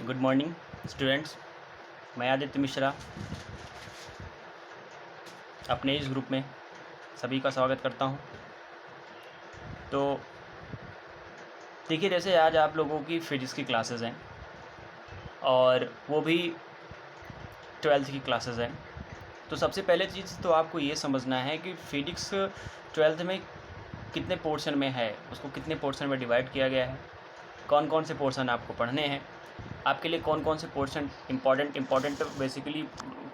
Good morning students. मैं आदित्य मिश्रा अपने इस ग्रुप में सभी का स्वागत करता हूं। तो देखिए, जैसे आज आप लोगों की फिजिक्स की क्लासेस हैं और वो भी 12th की क्लासेस हैं। तो सबसे पहले चीज़ तो आपको ये समझना है कि फिजिक्स 12th में कितने पोर्शन में है, उसको कितने पोर्शन में डिवाइड किया गया है, कौन कौन से पोर्शन आपको पढ़ने हैं, आपके लिए कौन कौन से पोर्शन इम्पॉर्टेंट बेसिकली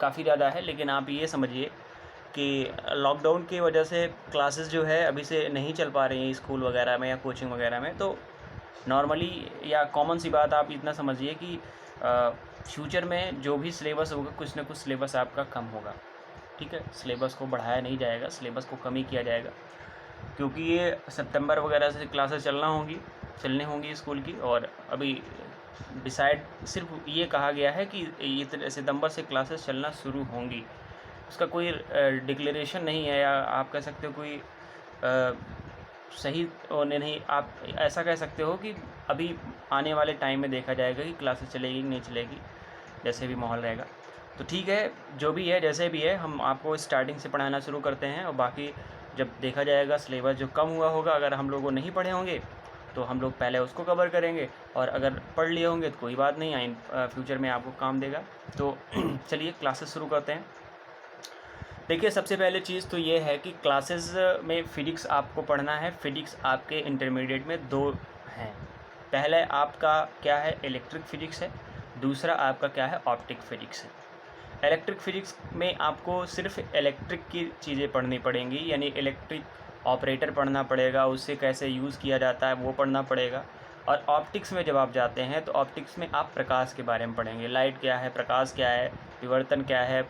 काफ़ी ज़्यादा है। लेकिन आप ये समझिए कि लॉकडाउन की वजह से क्लासेस जो है अभी से नहीं चल पा रही हैं स्कूल वगैरह में या कोचिंग वगैरह में। तो नॉर्मली या कॉमन सी बात आप इतना समझिए कि फ्यूचर में जो भी सिलेबस होगा कुछ ना कुछ सिलेबस आपका कम होगा। ठीक है, सिलेबस को बढ़ाया नहीं जाएगा, सिलेबस को कम ही किया जाएगा, क्योंकि ये सितंबर वगैरह से क्लासेस चलने होंगी स्कूल की। और अभी डिसाइड सिर्फ ये कहा गया है कि ये सितंबर से क्लासेस चलना शुरू होंगी। उसका कोई डिक्लेरेशन नहीं है, या आप कह सकते हो कोई सही होने नहीं, आप ऐसा कह सकते हो कि अभी आने वाले टाइम में देखा जाएगा कि क्लासेस चलेगी नहीं चलेगी, जैसे भी माहौल रहेगा। तो ठीक है, जो भी है जैसे भी है, हम आपको स्टार्टिंग से पढ़ाना शुरू करते हैं और बाकी जब देखा जाएगा सिलेबस जो कम हुआ होगा, अगर हम लोगों नहीं पढ़े होंगे तो हम लोग पहले उसको कवर करेंगे, और अगर पढ़ लिए होंगे तो कोई बात नहीं, फ्यूचर में आपको काम देगा। तो चलिए क्लासेस शुरू करते हैं। देखिए, सबसे पहले चीज़ तो ये है कि क्लासेस में फ़िज़िक्स आपको पढ़ना है। फ़िज़िक्स आपके इंटरमीडिएट में दो हैं। पहले आपका क्या है, इलेक्ट्रिक फ़िज़िक्स है, दूसरा आपका क्या है, ऑप्टिक फ़िज़िक्स है। इलेक्ट्रिक फ़िज़िक्स में आपको सिर्फ इलेक्ट्रिक की चीज़ें पढ़नी पड़ेंगी, यानी इलेक्ट्रिक ऑपरेटर पढ़ना पड़ेगा, उससे कैसे यूज़ किया जाता है वो पढ़ना पड़ेगा। और ऑप्टिक्स में जब आप जाते हैं तो ऑप्टिक्स में आप प्रकाश के बारे में पढ़ेंगे, लाइट क्या है, प्रकाश क्या है, विवर्तन क्या है,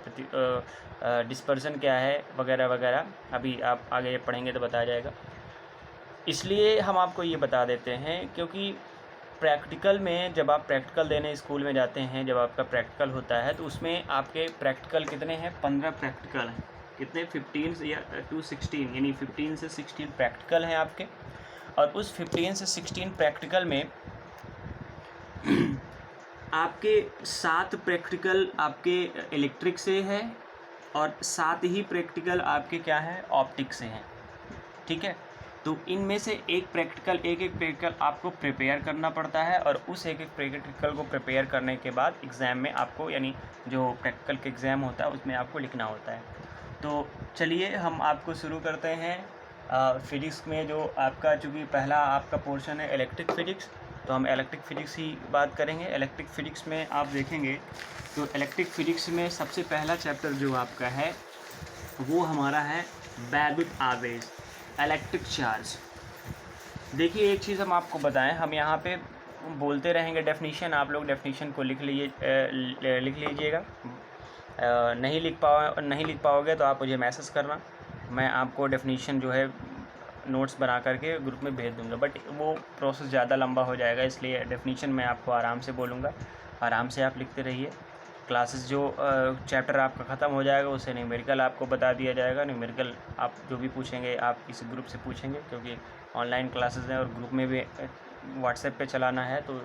डिस्पर्सन क्या है, वगैरह वगैरह। अभी आप आगे पढ़ेंगे तो बताया जाएगा। इसलिए हम आपको ये बता देते हैं क्योंकि प्रैक्टिकल में जब आप प्रैक्टिकल देने स्कूल में जाते हैं, जब आपका प्रैक्टिकल होता है तो उसमें आपके प्रैक्टिकल कितने हैं, 15 प्रैक्टिकल हैं। कितने, 15 से या टू 16, यानी 15 से 16 प्रैक्टिकल हैं आपके। और उस 15 से 16 प्रैक्टिकल में आपके 7 प्रैक्टिकल आपके इलेक्ट्रिक से है और 7 ही प्रैक्टिकल आपके क्या है, ऑप्टिक से हैं। ठीक है, तो इनमें से एक प्रैक्टिकल आपको प्रिपेयर करना पड़ता है, और उस एक प्रैक्टिकल को प्रिपेयर करने के बाद एग्ज़ाम में आपको, यानी जो प्रैक्टिकल का एग्ज़ाम होता है उसमें आपको लिखना होता है। तो चलिए हम आपको शुरू करते हैं। फ़िज़िक्स में जो आपका, चूँकि पहला आपका पोर्शन है इलेक्ट्रिक फ़िज़िक्स, तो हम इलेक्ट्रिक फ़िज़िक्स ही बात करेंगे। इलेक्ट्रिक फ़िज़िक्स में आप देखेंगे तो इलेक्ट्रिक फ़िज़िक्स में सबसे पहला चैप्टर जो आपका है वो हमारा है वैद्युत आवेश, इलेक्ट्रिक चार्ज। देखिए, एक चीज़ हम आपको बताएं, हम यहाँ पे बोलते रहेंगे डेफिनीशन, आप लोग डेफिनीशन को लिख लीजिएगा। नहीं लिख पाओगे तो आप मुझे मैसेज करना, मैं आपको डेफिनीशन जो है नोट्स बना करके ग्रुप में भेज दूंगा। बट वो प्रोसेस ज़्यादा लंबा हो जाएगा, इसलिए डेफिनीशन मैं आपको आराम से बोलूँगा, आराम से आप लिखते रहिए। क्लासेस जो चैप्टर आपका ख़त्म हो जाएगा उससे न्यूमेरिकल आपको बता दिया जाएगा। न्यूमेरिकल आप जो भी पूछेंगे आप इस ग्रुप से पूछेंगे, क्योंकि ऑनलाइन क्लासेस हैं और ग्रुप में भी व्हाट्सएप पे चलाना है, तो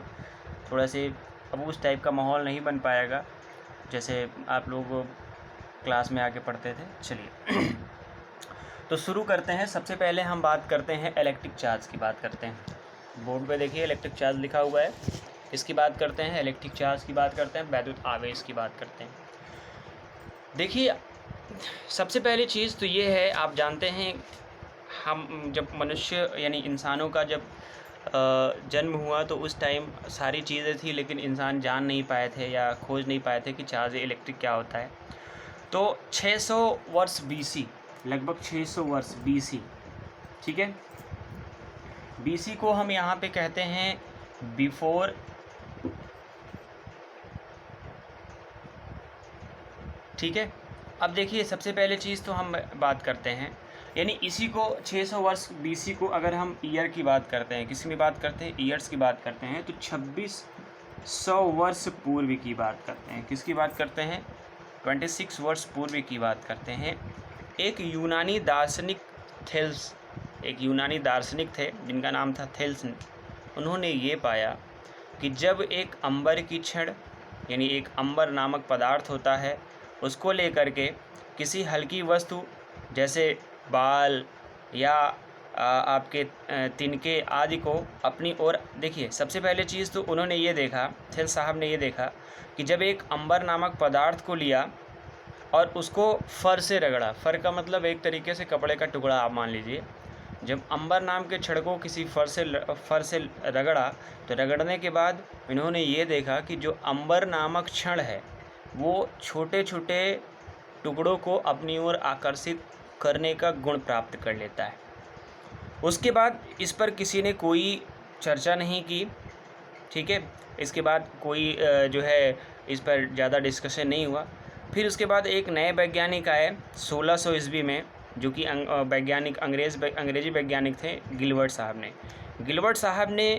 थोड़ा से अब उस टाइप का माहौल नहीं बन पाएगा जैसे आप लोग क्लास में आके पढ़ते थे। चलिए तो शुरू करते हैं। सबसे पहले हम बात करते हैं इलेक्ट्रिक चार्ज की बात करते हैं। बोर्ड पे देखिए इलेक्ट्रिक चार्ज लिखा हुआ है, इसकी बात करते हैं, इलेक्ट्रिक चार्ज की बात करते हैं, वैद्युत आवेश की बात करते हैं। देखिए, सबसे पहली चीज़ तो ये है, आप जानते हैं हम जब मनुष्य यानी इंसानों का जब जन्म हुआ तो उस टाइम सारी चीज़ें थी, लेकिन इंसान जान नहीं पाए थे या खोज नहीं पाए थे कि चार्ज इलेक्ट्रिक क्या होता है। तो 600 वर्ष BC, लगभग 600 वर्ष BC, ठीक है, BC को हम यहाँ पे कहते हैं बिफोर, ठीक है। अब देखिए, सबसे पहले चीज़ तो हम बात करते हैं, यानी इसी को 600 वर्ष BC को अगर हम ईयर की बात करते हैं, किसी में बात करते हैं, ईयर्स की बात करते हैं, तो 2600 वर्ष पूर्व की बात करते हैं। किसकी बात करते हैं, 26 वर्ष पूर्व की बात करते हैं। एक यूनानी दार्शनिक एक यूनानी दार्शनिक थे जिनका नाम था थेल्स। उन्होंने ये पाया कि जब एक अंबर की छड़ यानी एक अंबर नामक पदार्थ होता है, उसको लेकर के किसी हल्की वस्तु जैसे बाल या आपके तिनके आदि को अपनी ओर, देखिए सबसे पहले चीज़ तो उन्होंने ये देखा, थिल साहब ने ये देखा कि जब एक अंबर नामक पदार्थ को लिया और उसको फर से रगड़ा, फर का मतलब एक तरीके से कपड़े का टुकड़ा आप मान लीजिए, जब अंबर नाम के छड़ को किसी फर से रगड़ा, तो रगड़ने के बाद इन्होंने ये देखा कि जो अंबर नामक क्षण है वो छोटे छोटे टुकड़ों को अपनी ओर आकर्षित करने का गुण प्राप्त कर लेता है। उसके बाद इस पर किसी ने कोई चर्चा नहीं की, ठीक है, इसके बाद कोई जो है इस पर ज़्यादा डिस्कशन नहीं हुआ। फिर उसके बाद एक नए वैज्ञानिक आए 1600 ईस्वी में, जो कि वैज्ञानिक अंग्रेजी वैज्ञानिक थे, गिलबर्ट साहब ने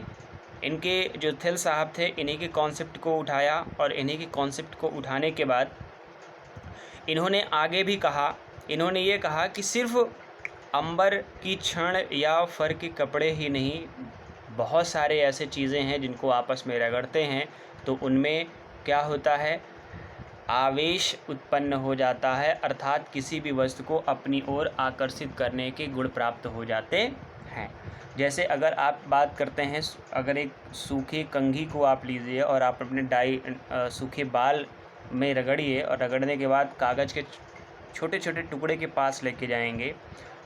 इनके जो थिल साहब थे इन्हीं के कॉन्सेप्ट को उठाया, और इन्हीं के कॉन्सेप्ट को उठाने के बाद इन्होंने आगे भी कहा, इन्होंने ये कहा कि सिर्फ अंबर की छड़ या फर के कपड़े ही नहीं, बहुत सारे ऐसे चीज़ें हैं जिनको आपस में रगड़ते हैं तो उनमें क्या होता है, आवेश उत्पन्न हो जाता है, अर्थात किसी भी वस्तु को अपनी ओर आकर्षित करने के गुण प्राप्त हो जाते हैं। जैसे अगर आप बात करते हैं, अगर एक सूखे कंघी को आप लीजिए और आप अपने सूखे बाल में रगड़िए, और रगड़ने के बाद कागज़ के छोटे छोटे टुकड़े के पास लेके जाएंगे,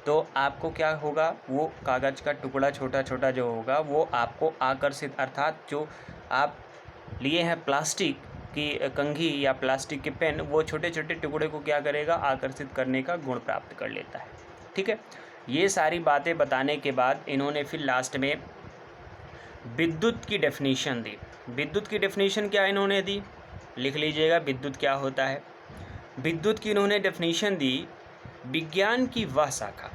तो आपको क्या होगा, वो कागज़ का टुकड़ा छोटा छोटा जो होगा वो आपको आकर्षित, अर्थात जो आप लिए हैं प्लास्टिक की कंघी या प्लास्टिक के पेन, वो छोटे छोटे टुकड़े को क्या करेगा, आकर्षित करने का गुण प्राप्त कर लेता है। ठीक है, ये सारी बातें बताने के बाद इन्होंने फिर लास्ट में विद्युत की डेफिनेशन दी। विद्युत की डेफिनेशन क्या इन्होंने दी, लिख लीजिएगा विद्युत क्या होता है। विद्युत की इन्होंने डेफिनेशन दी, विज्ञान की वह शाखा,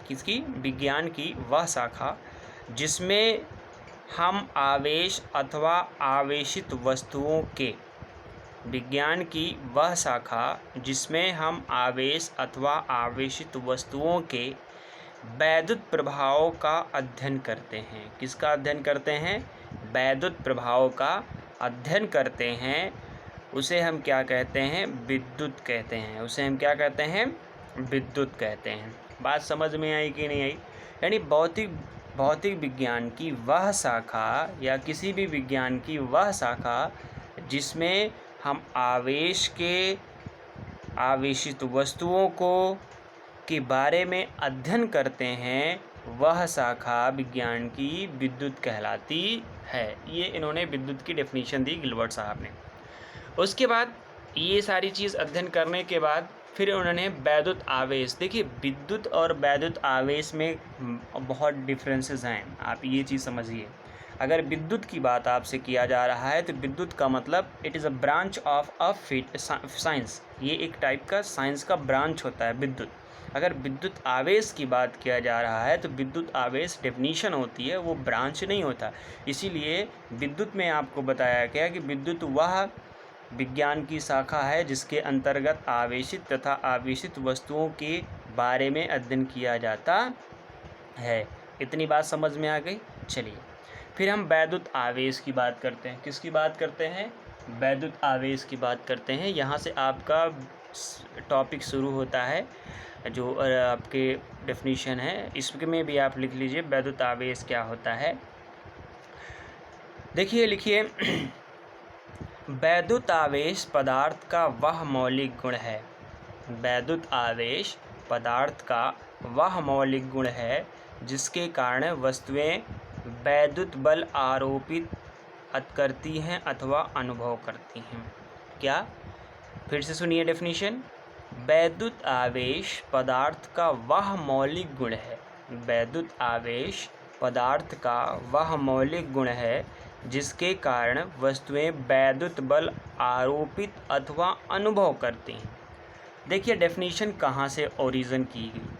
किसकी, विज्ञान की वह शाखा जिसमें हम आवेश अथवा आवेशित वस्तुओं के, विज्ञान की वह शाखा जिसमें हम आवेश अथवा आवेशित वस्तुओं के वैद्युत प्रभाव का अध्ययन करते हैं। किसका अध्ययन करते हैं, वैद्युत प्रभाव का अध्ययन करते हैं, उसे हम क्या कहते हैं, विद्युत कहते हैं। उसे हम क्या कहते हैं, विद्युत कहते हैं। बात समझ में आई कि नहीं आई। यानी भौतिक विज्ञान की वह शाखा या किसी भी विज्ञान की वह शाखा जिसमें हम आवेश के, आवेशित वस्तुओं को के बारे में अध्ययन करते हैं, वह शाखा विज्ञान की विद्युत कहलाती है। ये इन्होंने विद्युत की डेफिनेशन दी गिलबर्ट साहब ने। उसके बाद ये सारी चीज़ अध्ययन करने के बाद फिर उन्होंने वैद्युत आवेश, देखिए विद्युत और वैद्युत आवेश में बहुत डिफरेंसेस हैं, आप ये चीज़ समझिए। अगर विद्युत की बात आपसे किया जा रहा है तो विद्युत का मतलब it is a branch of a science, ये एक टाइप का साइंस का ब्रांच होता है विद्युत। अगर विद्युत आवेश की बात किया जा रहा है तो विद्युत आवेश डेफिनीशन होती है, वो ब्रांच नहीं होता। इसीलिए विद्युत में आपको बताया गया कि विद्युत वह विज्ञान की शाखा है जिसके अंतर्गत आवेशित तथा आवेशित वस्तुओं के बारे में अध्ययन किया जाता है। इतनी बात समझ में आ गई। चलिए फिर हम वैद्युत आवेश की बात करते हैं। किसकी बात करते हैं, वैद्युत आवेश की बात करते हैं। यहाँ से आपका टॉपिक शुरू होता है, जो आपके डेफिनेशन है इसमें भी आप लिख लीजिए वैद्युत आवेश क्या होता है। देखिए लिखिए, वैद्युत आवेश पदार्थ का वह मौलिक गुण है। वैद्युत आवेश पदार्थ का वह मौलिक गुण है जिसके कारण वस्तुएं वैद्युत बल आरोपित करती हैं अथवा अनुभव करती हैं। क्या, फिर से सुनिए डेफिनेशन। वैद्युत आवेश पदार्थ का वह मौलिक गुण है। वैद्युत आवेश पदार्थ का वह मौलिक गुण है जिसके कारण वस्तुएं वैद्युत बल आरोपित अथवा अनुभव करती हैं। देखिए डेफिनेशन कहाँ से ओरिजिन की गई।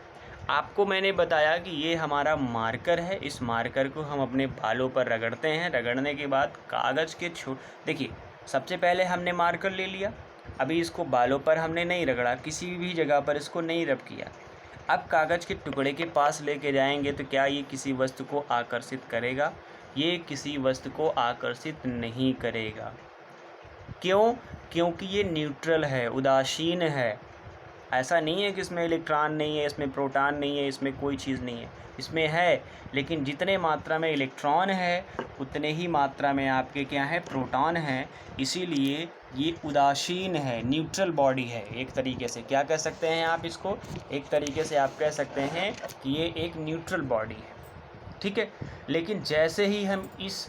आपको मैंने बताया कि ये हमारा मार्कर है, इस मार्कर को हम अपने बालों पर रगड़ते हैं। रगड़ने के बाद कागज़ के देखिए सबसे पहले हमने मार्कर ले लिया, अभी इसको बालों पर हमने नहीं रगड़ा, किसी भी जगह पर इसको नहीं रब किया। अब कागज़ के टुकड़े के पास लेके जाएंगे तो क्या ये किसी वस्तु को आकर्षित करेगा, ये किसी वस्तु को आकर्षित नहीं करेगा। क्यों? क्योंकि ये न्यूट्रल है, उदासीन है। ऐसा नहीं है कि इसमें इलेक्ट्रॉन नहीं है, इसमें प्रोटॉन नहीं है, इसमें कोई चीज़ नहीं है, इसमें है, लेकिन जितने मात्रा में इलेक्ट्रॉन है उतने ही मात्रा में आपके क्या है, प्रोटॉन है। इसीलिए ये उदासीन है, न्यूट्रल बॉडी है। एक तरीके से क्या कह सकते हैं आप इसको? एक तरीके से आप कह सकते हैं कि ये एक न्यूट्रल बॉडी है, ठीक है। लेकिन जैसे ही हम इस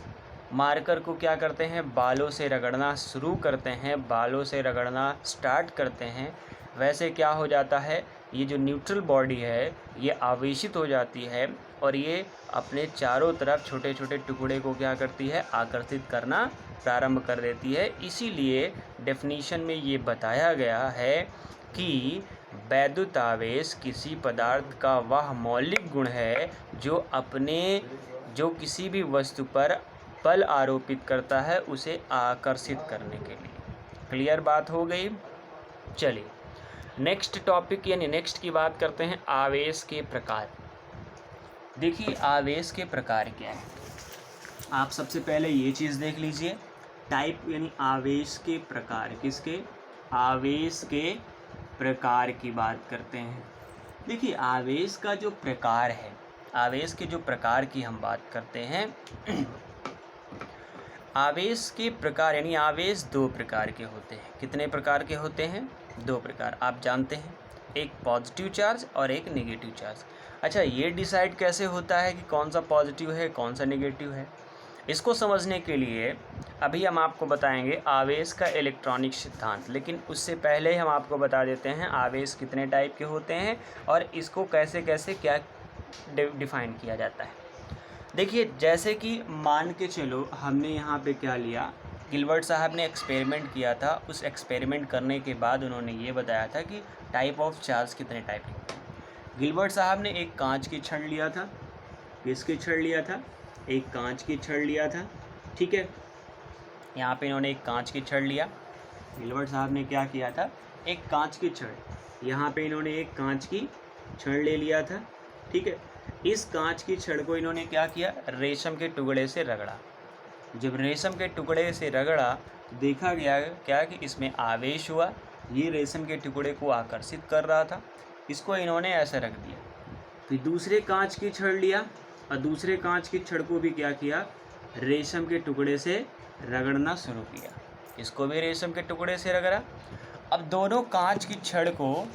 मार्कर को क्या करते हैं, बालों से रगड़ना शुरू करते हैं, बालों से रगड़ना स्टार्ट करते हैं, वैसे क्या हो जाता है, ये जो न्यूट्रल बॉडी है ये आवेशित हो जाती है और ये अपने चारों तरफ छोटे छोटे टुकड़े को क्या करती है, आकर्षित करना प्रारंभ कर देती है। इसीलिए डेफिनीशन में ये बताया गया है कि वैद्युत आवेश किसी पदार्थ का वह मौलिक गुण है जो किसी भी वस्तु पर बल आरोपित करता है उसे आकर्षित करने के लिए। क्लियर बात हो गई? चलिए नेक्स्ट टॉपिक यानी नेक्स्ट की बात करते हैं, आवेश के प्रकार। देखिए आवेश के प्रकार क्या है, आप सबसे पहले ये चीज़ देख लीजिए, टाइप यानी आवेश के प्रकार। किसके? आवेश के प्रकार की बात करते हैं। देखिए आवेश का जो प्रकार है, आवेश के जो प्रकार की हम बात करते हैं आवेश के प्रकार यानी आवेश दो प्रकार के होते हैं। कितने प्रकार के होते हैं? दो प्रकार। आप जानते हैं, एक पॉजिटिव चार्ज और एक नेगेटिव चार्ज। अच्छा, ये डिसाइड कैसे होता है कि कौन सा पॉजिटिव है कौन सा नेगेटिव है? इसको समझने के लिए अभी हम आपको बताएंगे आवेश का इलेक्ट्रॉनिक सिद्धांत, लेकिन उससे पहले हम आपको बता देते हैं आवेश कितने टाइप के होते हैं और इसको कैसे कैसे क्या डिफाइन किया जाता है। देखिए जैसे कि मान के चलो हमने यहाँ पे क्या लिया, गिलबर्ट साहब ने एक्सपेरिमेंट किया था। उस एक्सपेरिमेंट करने के बाद उन्होंने ये बताया था कि टाइप ऑफ चार्ज कितने टाइप के होते हैं। गिलबर्ट साहब ने एक कांच की छड़ लिया था। किसकी छड़ लिया था? एक कांच की छड़ लिया था, ठीक है। यहाँ पे इन्होंने एक कांच की छड़ लिया। गिलबर्ट साहब ने क्या किया था, एक कांच की छड़, यहाँ पे इन्होंने एक कांच की छड़ ले लिया था, ठीक है। इस कांच की छड़ को इन्होंने क्या किया, रेशम के टुकड़े से रगड़ा। जब रेशम के टुकड़े से रगड़ा देखा गया क्या कि इसमें आवेश हुआ, ये रेशम के टुकड़े को आकर्षित कर रहा था। इसको इन्होंने ऐसे रख दिया। फिर दूसरे कांच की छड़ लिया और दूसरे कांच की छड़ को भी क्या किया, रेशम के टुकड़े से रगड़ना शुरू किया। इसको भी रेशम के टुकड़े से रगड़ा। अब दोनों कांच की छड़ को,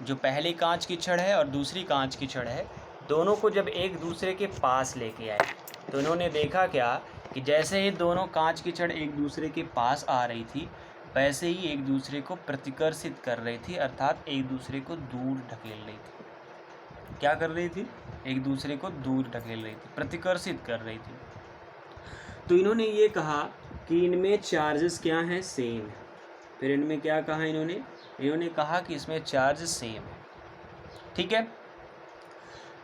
जो पहली कांच की छड़ है और दूसरी कांच की छड़ है, दोनों को जब एक दूसरे के पास लेके आए तो इन्होंने देखा क्या कि जैसे ही दोनों कांच की छड़ एक दूसरे के पास आ रही थी वैसे ही एक दूसरे को प्रतिकर्षित कर रही थी, अर्थात एक दूसरे को दूर ढकेल रही थी। क्या कर रही थी? एक दूसरे को दूर ढकेल रही थी, प्रतिकर्षित कर रही थी। तो इन्होंने ये कहा कि इनमें चार्जेस क्या हैं, सेम है। फिर इनमें क्या कहा इन्होंने कहा कि इसमें चार्ज सेम है, ठीक है।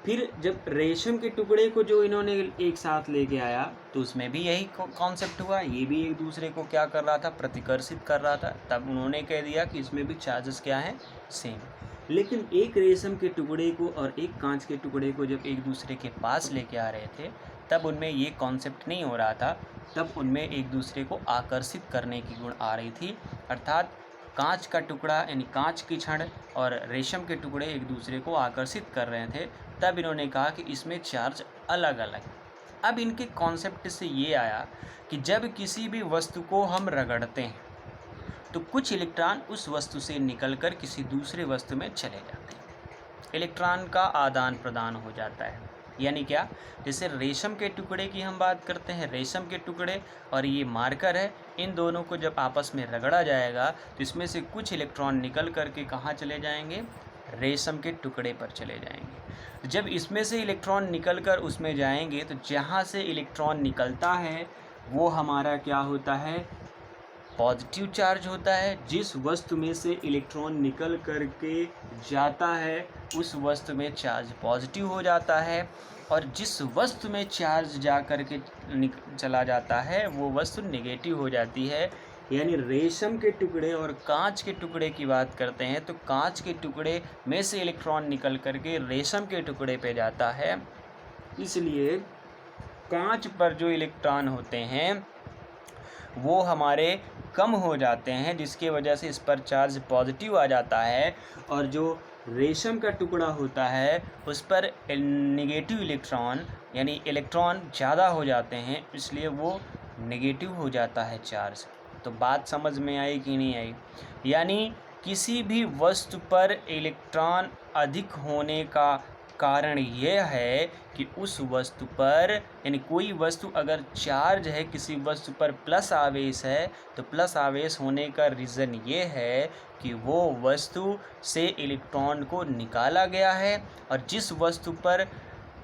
फिर जब रेशम के टुकड़े को जो इन्होंने एक साथ लेके आया तो उसमें भी यही कॉन्सेप्ट हुआ, ये भी एक दूसरे को क्या कर रहा था, प्रतिकर्षित कर रहा था। तब उन्होंने कह दिया कि इसमें भी चार्जेस क्या हैं, सेम। लेकिन एक रेशम के टुकड़े को और एक कांच के टुकड़े को जब एक दूसरे के पास लेके आ रहे थे तब उनमें ये कॉन्सेप्ट नहीं हो रहा था, तब उनमें एक दूसरे को आकर्षित करने की गुण आ रही थी, अर्थात कांच का टुकड़ा यानी कांच की छड़ और रेशम के टुकड़े एक दूसरे को आकर्षित कर रहे थे। तब इन्होंने कहा कि इसमें चार्ज अलग अलग। अब इनके कॉन्सेप्ट से ये आया कि जब किसी भी वस्तु को हम रगड़ते हैं तो कुछ इलेक्ट्रॉन उस वस्तु से निकलकर किसी दूसरे वस्तु में चले जाते हैं, इलेक्ट्रॉन का आदान प्रदान हो जाता है। यानी क्या, जैसे रेशम के टुकड़े की हम बात करते हैं, रेशम के टुकड़े और ये मार्कर है, इन दोनों को जब आपस में रगड़ा जाएगा तो इसमें से कुछ इलेक्ट्रॉन निकल करके कहाँ चले जाएंगे, रेशम के टुकड़े पर चले जाएंगे। जब इसमें से इलेक्ट्रॉन निकलकर उसमें जाएंगे तो जहाँ से इलेक्ट्रॉन निकलता है वो हमारा क्या होता है, पॉजिटिव चार्ज होता है। जिस वस्तु में से इलेक्ट्रॉन निकल करके जाता है उस वस्तु में चार्ज पॉजिटिव हो जाता है, और जिस वस्तु में चार्ज जा कर के चला जाता है वो वस्तु नेगेटिव हो जाती है। यानी रेशम के टुकड़े और कांच के टुकड़े की बात करते हैं तो कांच के टुकड़े में से इलेक्ट्रॉन निकल करके रेशम के टुकड़े पे जाता है, इसलिए कांच पर जो इलेक्ट्रॉन होते हैं वो हमारे कम हो जाते हैं, जिसके वजह से इस पर चार्ज पॉजिटिव आ जाता है, और जो रेशम का टुकड़ा होता है उस पर नेगेटिव इलेक्ट्रॉन यानी इलेक्ट्रॉन ज़्यादा हो जाते हैं, इसलिए वो नेगेटिव हो जाता है चार्ज। तो बात समझ में आई कि नहीं आई? यानी किसी भी वस्तु पर इलेक्ट्रॉन अधिक होने का कारण यह है कि उस वस्तु पर, यानी कोई वस्तु अगर चार्ज है, किसी वस्तु पर प्लस आवेश है, तो प्लस आवेश होने का रीज़न ये है कि वो वस्तु से इलेक्ट्रॉन को निकाला गया है, और जिस वस्तु पर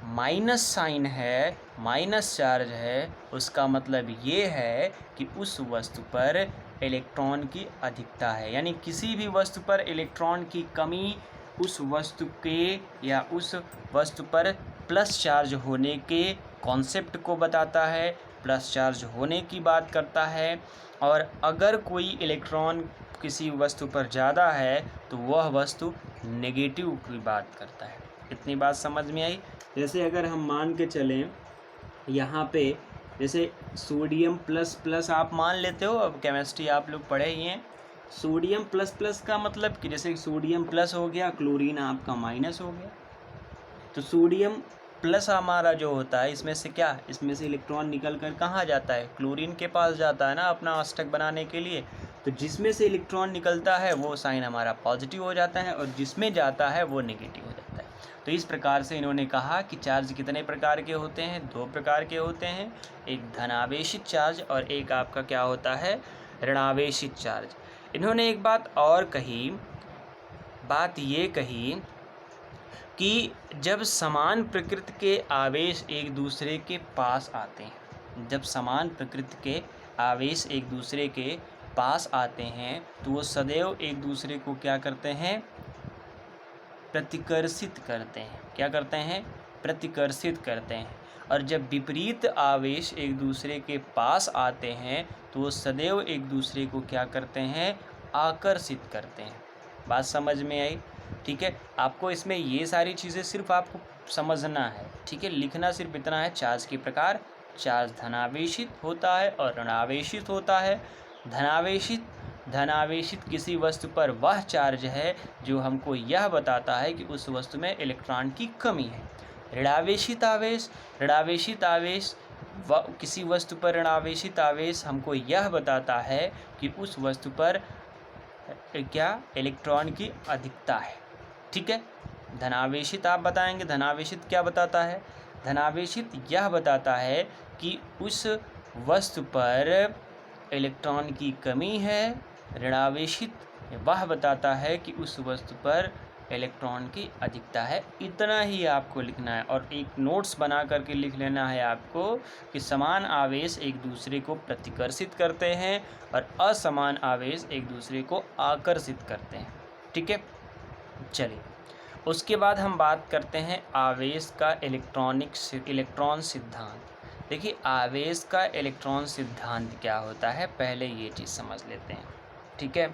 माइनस साइन है, माइनस चार्ज है, उसका मतलब ये है कि उस वस्तु पर इलेक्ट्रॉन की अधिकता है। यानी किसी भी वस्तु पर इलेक्ट्रॉन की कमी उस वस्तु के या उस वस्तु पर प्लस चार्ज होने के कॉन्सेप्ट को बताता है, प्लस चार्ज होने की बात करता है। और अगर कोई इलेक्ट्रॉन किसी वस्तु पर ज़्यादा है तो वह वस्तु नेगेटिव की बात करता है। इतनी बात समझ में आई? जैसे अगर हम मान के चलें यहाँ पे, जैसे सोडियम प्लस प्लस आप मान लेते हो, अब केमिस्ट्री आप लोग पढ़े ही हैं। सोडियम प्लस प्लस का मतलब कि जैसे सोडियम प्लस हो गया, क्लोरीन आपका माइनस हो गया, तो सोडियम प्लस हमारा जो होता है इसमें से क्या, इसमें से इलेक्ट्रॉन निकल कर कहाँ जाता है? क्लोरीन के पास जाता है ना अपना अष्टक बनाने के लिए। तो जिसमें से इलेक्ट्रॉन निकलता है वो साइन हमारा पॉजिटिव हो जाता है, और जिसमें जाता है वो नेगेटिव हो जाता है। तो इस प्रकार से इन्होंने कहा कि चार्ज कितने प्रकार के होते हैं? 2 प्रकार के होते हैं, एक धनावेशित चार्ज और एक आपका क्या होता है? ऋणावेशित चार्ज। इन्होंने एक बात और कही, बात ये कही कि जब समान प्रकृति के आवेश एक दूसरे के पास आते हैं, जब समान प्रकृति के आवेश एक दूसरे के पास आते हैं तो वो सदैव एक दूसरे को क्या करते हैं? प्रतिकर्षित करते हैं। क्या करते हैं? प्रतिकर्षित करते हैं। और जब विपरीत आवेश एक दूसरे के पास आते हैं तो वो सदैव एक दूसरे को क्या करते हैं? आकर्षित करते हैं। बात समझ में आई? ठीक है, आपको इसमें ये सारी चीज़ें सिर्फ आपको समझना है, ठीक है। लिखना सिर्फ इतना है, चार्ज के प्रकार, चार्ज धनावेशित होता है और ऋणावेशित होता है। धनावेशित किसी वस्तु पर वह चार्ज है जो हमको यह बताता है कि उस वस्तु में इलेक्ट्रॉन की कमी है। ऋणावेशित आवेश किसी वस्तु पर ऋणावेशित आवेश हमको यह बताता है कि उस वस्तु पर क्या, इलेक्ट्रॉन की अधिकता है। ठीक है, धनावेशित आप बताएंगे, धनावेशित क्या बताता है? धनावेशित यह बताता है कि उस वस्तु पर इलेक्ट्रॉन की कमी है। ऋणावेशित वह बताता है कि उस वस्तु पर इलेक्ट्रॉन की अधिकता है। इतना ही आपको लिखना है, और एक नोट्स बना करके लिख लेना है आपको कि समान आवेश एक दूसरे को प्रतिकर्षित करते हैं और असमान आवेश एक दूसरे को आकर्षित करते हैं। ठीक है, चलिए उसके बाद हम बात करते हैं आवेश का इलेक्ट्रॉन सिद्धांत। देखिए आवेश का इलेक्ट्रॉन सिद्धांत क्या होता है, पहले ये चीज़ समझ लेते हैं। ठीक है,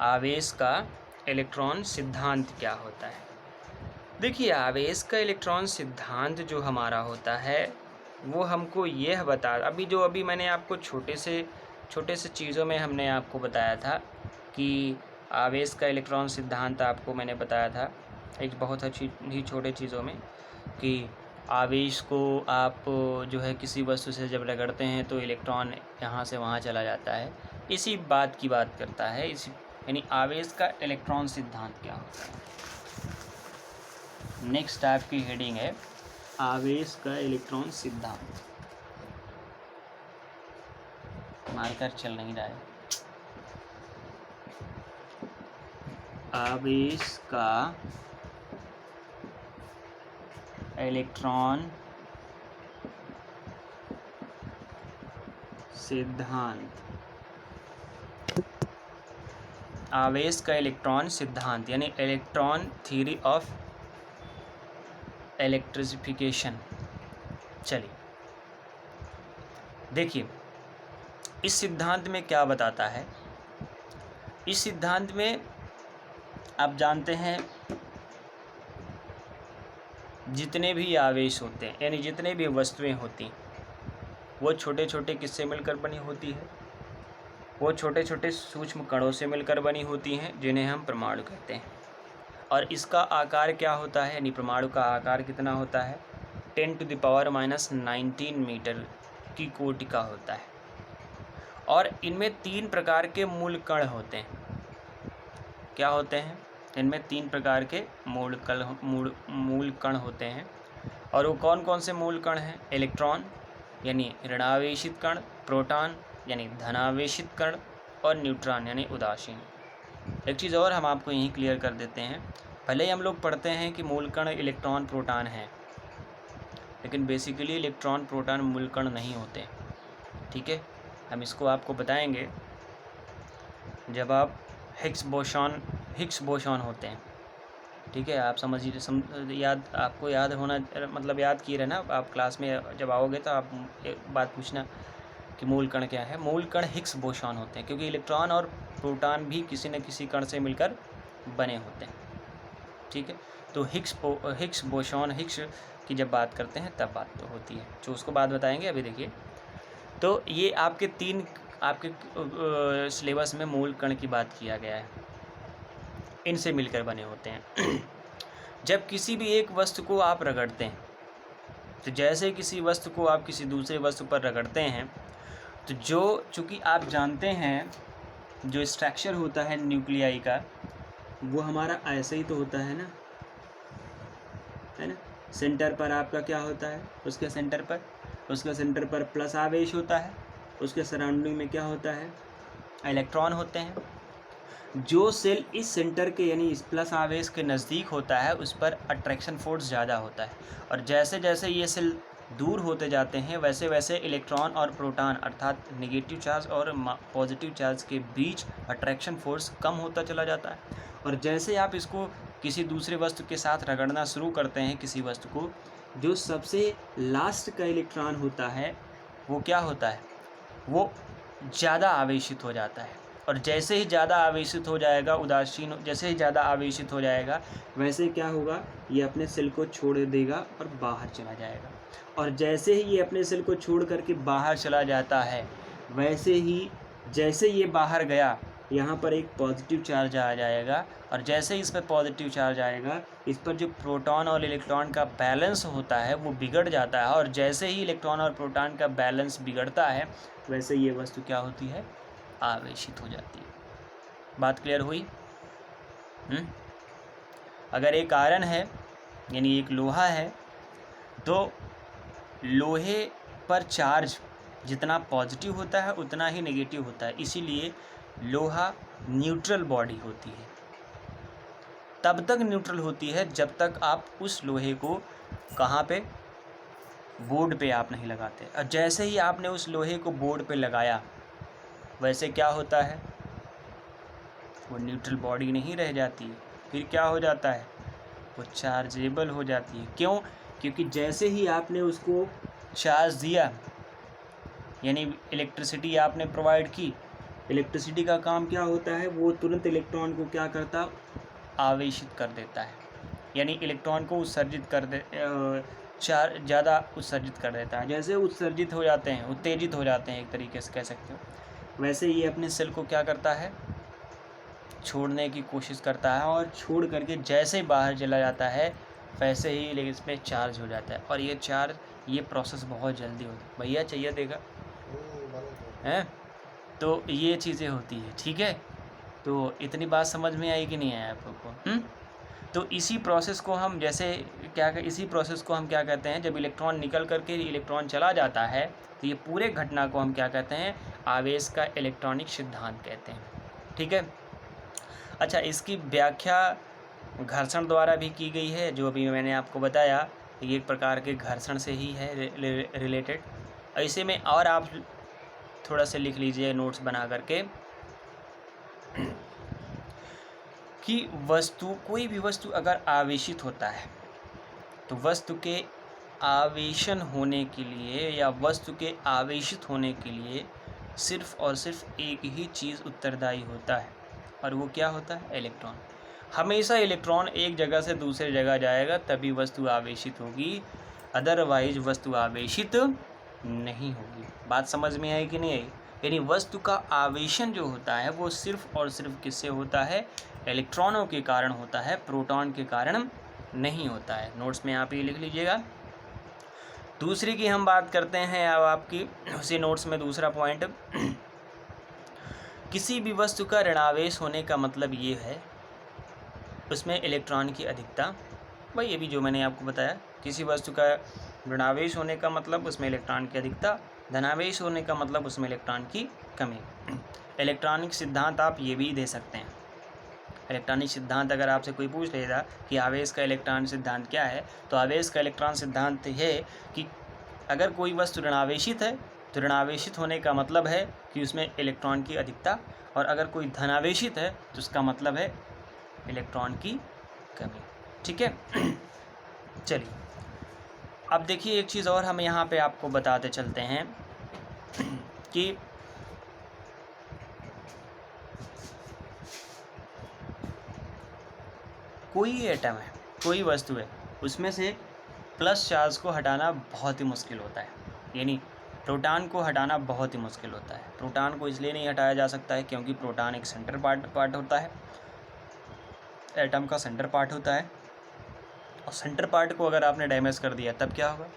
आवेश का इलेक्ट्रॉन सिद्धांत क्या होता है? देखिए आवेश का इलेक्ट्रॉन सिद्धांत जो हमारा होता है वो हमको यह अभी मैंने आपको छोटे से चीज़ों में हमने आपको बताया था कि आवेश का इलेक्ट्रॉन सिद्धांत आपको मैंने बताया था एक बहुत अच्छी ही छोटे चीज़ों में, कि आवेश को आप जो है किसी वस्तु से जब रगड़ते हैं तो इलेक्ट्रॉन यहाँ से वहाँ चला जाता है। इसी बात की बात करता है, यानी आवेश का इलेक्ट्रॉन सिद्धांत क्या होता है। नेक्स्ट आपकी हेडिंग है आवेश का इलेक्ट्रॉन सिद्धांत। मार्कर चल नहीं रहा है। आवेश का इलेक्ट्रॉन सिद्धांत। आवेश का इलेक्ट्रॉन सिद्धांत यानी इलेक्ट्रॉन थ्योरी ऑफ इलेक्ट्रिफिकेशन। चलिए देखिए इस सिद्धांत में क्या बताता है। इस सिद्धांत में आप जानते हैं जितने भी आवेश होते हैं, यानी जितने भी वस्तुएं होती वो छोटे छोटे किससे मिलकर बनी होती है? वो छोटे छोटे सूक्ष्म कणों से मिलकर बनी होती हैं, जिन्हें हम परमाणु कहते हैं। और इसका आकार क्या होता है, यानी परमाणु का आकार कितना होता है? 10⁻⁹ मीटर की कोटि का होता है। और इनमें 3 प्रकार के मूल कण होते हैं। क्या होते हैं? इनमें 3 प्रकार के मूल कण होते हैं। और वो कौन कौन से मूल कण हैं? इलेक्ट्रॉन यानी ऋणावेशित कण, प्रोटॉन यानी धनावेशित कण, और न्यूट्रॉन यानी उदासीन। एक चीज़ और हम आपको यहीं क्लियर कर देते हैं, भले ही हम लोग पढ़ते हैं कि मूल कण इलेक्ट्रॉन प्रोटॉन है, लेकिन बेसिकली इलेक्ट्रॉन प्रोटॉन मूल कण नहीं होते। ठीक है, हम इसको आपको बताएंगे जब आप हिग्स बोसॉन होते हैं। ठीक है, आप समझिए, आपको याद होना, मतलब याद किए रहना, आप क्लास में जब आओगे तो आप एक बात पूछना कि मूल कण क्या है। मूल कण हिग्स बोसॉन होते हैं, क्योंकि इलेक्ट्रॉन और प्रोटॉन भी किसी न किसी कण से मिलकर बने होते हैं। ठीक है, तो हिग्स बोसॉन की जब बात करते हैं तब बात तो होती है, जो उसको बात बताएंगे। अभी देखिए, तो ये आपके 3 आपके सिलेबस में मूल कण की बात किया गया है, इनसे मिलकर बने होते हैं। जब किसी भी एक वस्तु को आप रगड़ते हैं, तो जैसे किसी वस्तु को आप किसी दूसरे वस्तु पर रगड़ते हैं, तो चूँकि आप जानते हैं जो स्ट्रक्चर होता है न्यूक्लियाई का, वो हमारा ऐसे ही तो होता है ना, सेंटर पर आपका क्या होता है? उसके सेंटर पर प्लस आवेश होता है, उसके सराउंडिंग में क्या होता है? इलेक्ट्रॉन होते हैं। जो सेल इस सेंटर के यानी इस प्लस आवेश के नज़दीक होता है, उस पर अट्रैक्शन फोर्स ज़्यादा होता है, और जैसे जैसे ये सेल दूर होते जाते हैं, वैसे वैसे इलेक्ट्रॉन और प्रोटॉन अर्थात नेगेटिव चार्ज और पॉजिटिव चार्ज के बीच अट्रैक्शन फोर्स कम होता चला जाता है। और जैसे आप इसको किसी दूसरे वस्तु के साथ रगड़ना शुरू करते हैं, किसी वस्तु को, जो सबसे लास्ट का इलेक्ट्रॉन होता है वो क्या होता है? वो ज़्यादा आवेशित हो जाता है। और जैसे ही ज़्यादा आवेशित हो जाएगा, जैसे ही ज़्यादा आवेशित हो जाएगा, वैसे क्या होगा? ये अपने सेल को छोड़ देगा और बाहर चला जाएगा। और जैसे ही ये अपने सेल को छोड़ करके बाहर चला जाता है, वैसे ही जैसे ये बाहर गया, यहाँ पर एक पॉजिटिव चार्ज आ जाएगा, और जैसे ही इस पर पॉजिटिव चार्ज आएगा, इस पर जो प्रोटॉन और इलेक्ट्रॉन का बैलेंस होता है वो बिगड़ जाता है। और जैसे ही इलेक्ट्रॉन और प्रोटॉन का बैलेंस बिगड़ता है, वैसे ये वस्तु क्या होती है? आवेशित हो जाती है। बात क्लियर हुई? अगर एक आयरन है यानी एक लोहा है, तो लोहे पर चार्ज जितना पॉजिटिव होता है उतना ही नेगेटिव होता है, इसीलिए लोहा न्यूट्रल बॉडी होती है। तब तक न्यूट्रल होती है जब तक आप उस लोहे को कहाँ पे? बोर्ड पे आप नहीं लगाते। और जैसे ही आपने उस लोहे को बोर्ड पे लगाया, वैसे क्या होता है? वो न्यूट्रल बॉडी नहीं रह जाती है, फिर क्या हो जाता है? वो चार्जेबल हो जाती है। क्यों? क्योंकि जैसे ही आपने उसको चार्ज दिया, यानी इलेक्ट्रिसिटी आपने प्रोवाइड की, इलेक्ट्रिसिटी का काम क्या होता है? वो तुरंत इलेक्ट्रॉन को क्या करता? आवेशित कर देता है, यानी इलेक्ट्रॉन को उत्सर्जित कर दे ज़्यादा उत्सर्जित कर देता है। जैसे उत्सर्जित हो जाते हैं, उत्तेजित हो जाते हैं, एक तरीके से कह सकते हो, वैसे ये अपने सेल को क्या करता है? छोड़ने की कोशिश करता है, और छोड़ करके जैसे बाहर चला जाता है, वैसे ही लेकिन इसमें चार्ज हो जाता है। और ये प्रोसेस बहुत जल्दी होती है। भैया चाहिए देगा हैं? तो ये चीज़ें होती है। ठीक है, तो इतनी बात समझ में आई कि नहीं आया आप लोग को? तो इसी प्रोसेस को हम क्या कहते हैं? जब इलेक्ट्रॉन निकल करके इलेक्ट्रॉन चला जाता है, तो ये पूरे घटना को हम क्या कहते हैं? आवेश का इलेक्ट्रॉनिक सिद्धांत कहते हैं। ठीक है, अच्छा, इसकी व्याख्या घर्षण द्वारा भी की गई है, जो अभी मैंने आपको बताया, ये एक प्रकार के घर्षण से ही है रिलेटेड। ऐसे में और आप थोड़ा सा लिख लीजिए नोट्स बना करके कि कोई भी वस्तु अगर आवेशित होता है, तो वस्तु के आवेशन होने के लिए या वस्तु के आवेशित होने के लिए सिर्फ और सिर्फ एक ही चीज़ उत्तरदायी होता है, और वो क्या होता है? इलेक्ट्रॉन। हमेशा इलेक्ट्रॉन एक जगह से दूसरी जगह जाएगा तभी वस्तु आवेशित होगी, अदरवाइज वस्तु आवेशित नहीं होगी। बात समझ में आई कि नहीं आई? यानी वस्तु का आवेशन जो होता है वो सिर्फ और सिर्फ किससे होता है? इलेक्ट्रॉनों के कारण होता है, प्रोटॉन के कारण नहीं होता है। नोट्स में आप ये लिख लीजिएगा। दूसरी की हम बात करते हैं अब आपकी उसी नोट्स में दूसरा पॉइंट, किसी भी वस्तु का ऋणावेश होने का मतलब ये है उसमें इलेक्ट्रॉन की अधिकता। भाई ये भी जो मैंने आपको बताया, किसी वस्तु का ऋणावेश होने का मतलब उसमें इलेक्ट्रॉन की अधिकता, धनावेश होने का मतलब उसमें इलेक्ट्रॉन की कमी। इलेक्ट्रॉनिक सिद्धांत आप ये भी दे सकते हैं। इलेक्ट्रॉनिक सिद्धांत अगर आपसे कोई पूछ लेगा कि आवेश का इलेक्ट्रॉन सिद्धांत क्या है, तो आवेश का इलेक्ट्रॉन सिद्धांत है कि अगर कोई वस्तु ऋणावेशित है तो ऋणावेशित होने का मतलब है कि उसमें इलेक्ट्रॉन की अधिकता, और अगर कोई धनावेशित है तो उसका मतलब है इलेक्ट्रॉन की कमी। ठीक है। चलिए अब देखिए एक चीज़ और हम यहाँ पे आपको बताते चलते हैं कि कोई एटम है, कोई वस्तु है, उसमें से प्लस चार्ज को हटाना बहुत ही मुश्किल होता है, यानी प्रोटॉन को हटाना बहुत ही मुश्किल होता है। प्रोटॉन को इसलिए नहीं हटाया जा सकता है क्योंकि प्रोटॉन एक सेंटर पार्ट होता है, एटम का सेंटर पार्ट होता है, और सेंटर पार्ट को अगर आपने डैमेज कर दिया तब क्या होगा?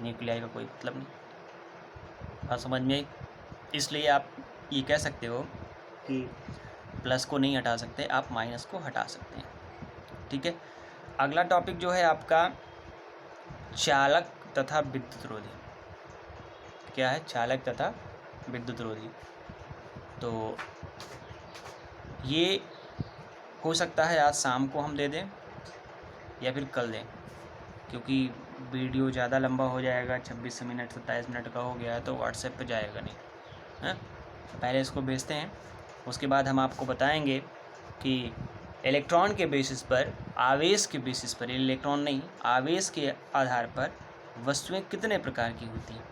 न्यूक्लियाई का कोई मतलब नहीं। बात समझ में आई? इसलिए आप ये कह सकते हो कि प्लस को नहीं हटा सकते, आप माइनस को हटा सकते हैं। ठीक है। अगला टॉपिक जो है आपका चालक तथा विद्युत रोधी। क्या है? चालक तथा विद्युत रोधी। तो ये हो सकता है आज शाम को हम दे दें या फिर कल दें, क्योंकि वीडियो ज़्यादा लंबा हो जाएगा, 26 मिनट 27 मिनट का हो गया है तो व्हाट्सएप पे जाएगा नहीं है। पहले इसको भेजते हैं, उसके बाद हम आपको बताएंगे कि इलेक्ट्रॉन के बेसिस पर, आवेश के बेसिस पर, इलेक्ट्रॉन नहीं आवेश के आधार पर वस्तुएं कितने प्रकार की होती हैं।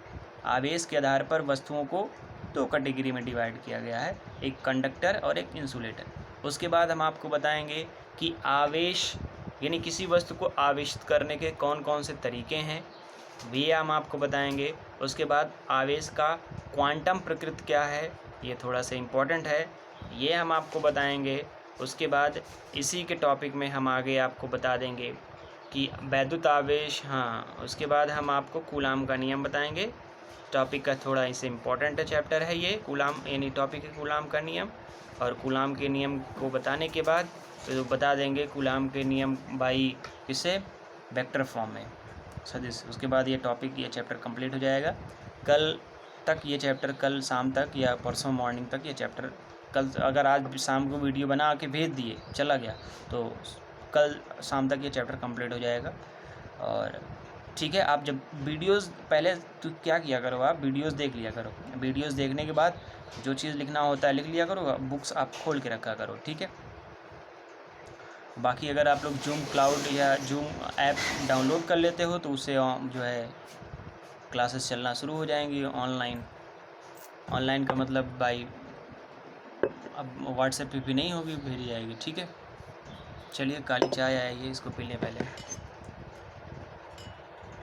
आवेश के आधार पर वस्तुओं को दो कैटेगरी में डिवाइड किया गया है, एक कंडक्टर और एक इंसुलेटर। उसके बाद हम आपको बताएंगे कि आवेश यानी किसी वस्तु को आवेशित करने के कौन कौन से तरीके हैं, ये हम आपको बताएंगे। उसके बाद आवेश का क्वांटम प्रकृति क्या है, ये थोड़ा सा इम्पोर्टेंट है, ये हम आपको बताएंगे। उसके बाद इसी के टॉपिक में हम आगे आपको बता देंगे कि वैद्युत आवेश, हाँ उसके बाद हम आपको कूलाम का नियम बताएंगे। टॉपिक का थोड़ा इससे इम्पोर्टेंट चैप्टर है ये, कूलाम यानी टॉपिक है कूलाम का नियम। और कूलाम के नियम को बताने के बाद तो बता देंगे कूलाम के नियम बाई किससे, वेक्टर फॉर्म में सदिश। उसके बाद ये टॉपिक, ये चैप्टर कंप्लीट हो जाएगा। कल तक ये चैप्टर, कल शाम तक या परसों मॉर्निंग तक ये चैप्टर, कल अगर आज शाम को वीडियो बना के भेज दिए चला गया तो कल शाम तक ये चैप्टर कंप्लीट हो जाएगा। और ठीक है, आप जब वीडियोस पहले तो क्या किया करो, आप वीडियोस देख लिया करो, वीडियोस देखने के बाद जो चीज़ लिखना होता है लिख लिया करो, बुक्स आप खोल के रखा करो। ठीक है। बाकी अगर आप लोग जूम क्लाउड या जूम ऐप डाउनलोड कर लेते हो तो उससे जो है क्लासेस चलना शुरू हो जाएंगी ऑनलाइन। ऑनलाइन का मतलब भाई अब व्हाट्सएप पे भी नहीं होगी, भेजी जाएगी। ठीक है। चलिए काली चाय आई है, इसको पी लें पहले।